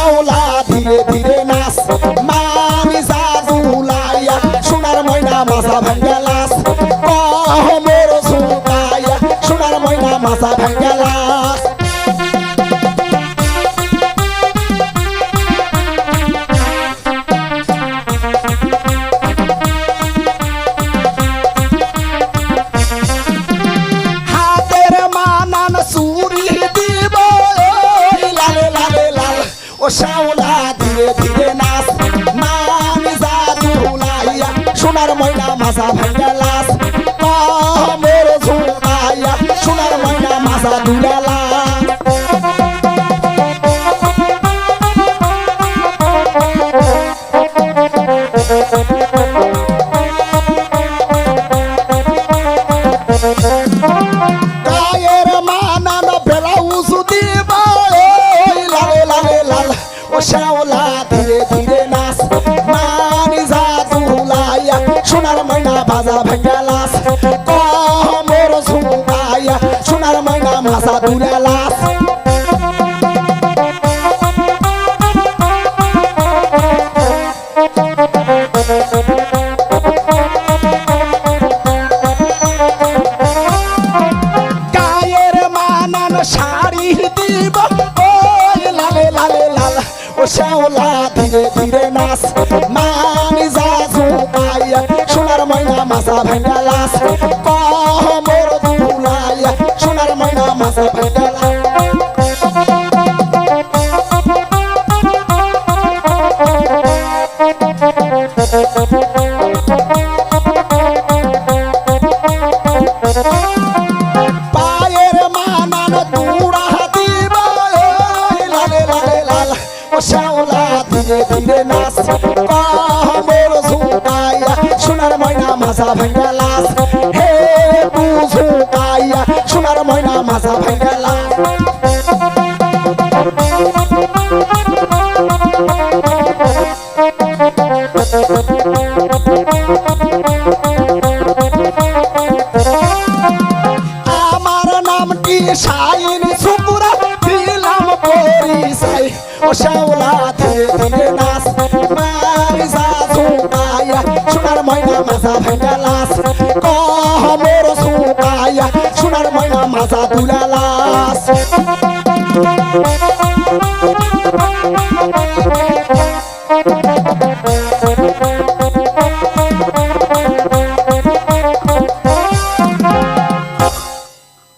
শ্যাওলা ধীরে ধীরে নাচ মামি জাদুলাইয়া সোনার ময়না মাছা ভাঙ্গা লাস মোর ঝুঁকাইয়া সোনার ময়না মাছা ভাঙ্গা লাস ও শ্যাওলা ধীরে ধীরে নাচ মামি জাদুলাইয়া সোনার ময়না মাছা ভাঙ্গা লাস মোর ঝুঁকাইয়া সোনার ময়না মাছা দুলা লাস গায়ের মানান ব্লাউজ দিবা ও শ্যাওলা ধীরে ধীরে নাচ মামি জাদুলাইয়া সোনার ময়না বাজা ভাঙ্গা লাস মোর ঝুঁকাইয়া সোনার ময়না মাছা দুলা লাস গায়ের মানান শাড়ি দিব ও শ্যাওলা ধীরে ধীরে নাচ মামি জাদুলাইয়া সোনার ময়না মাছা ভাঙ্গা লাস মোর ঝুঁকাইয়া সোনার ময়না মাছা ভাঙ্গা লাস পায়ের মানান তুড়া দিব ও শ্যাওলা ধীরে ধীরে নাচ মোর ঝুঁকাইয়া সোনার ময়না মাছা ভাঙ্গা লাস হে তু ঝুঁকাইয়া সোনার ময়না মাছা ভাঙ্গা লাস আমার নামটি শাইন শুকুরা দিলাম পরিচয় ও শ্যাওলা ধীরে ধীরে নাচ মামি জাদুলাইয়া সোনার ময়না মাছা ভাঙ্গা লাস মোর ঝুঁকাইয়া সোনার ময়না মাছা দুলা লাস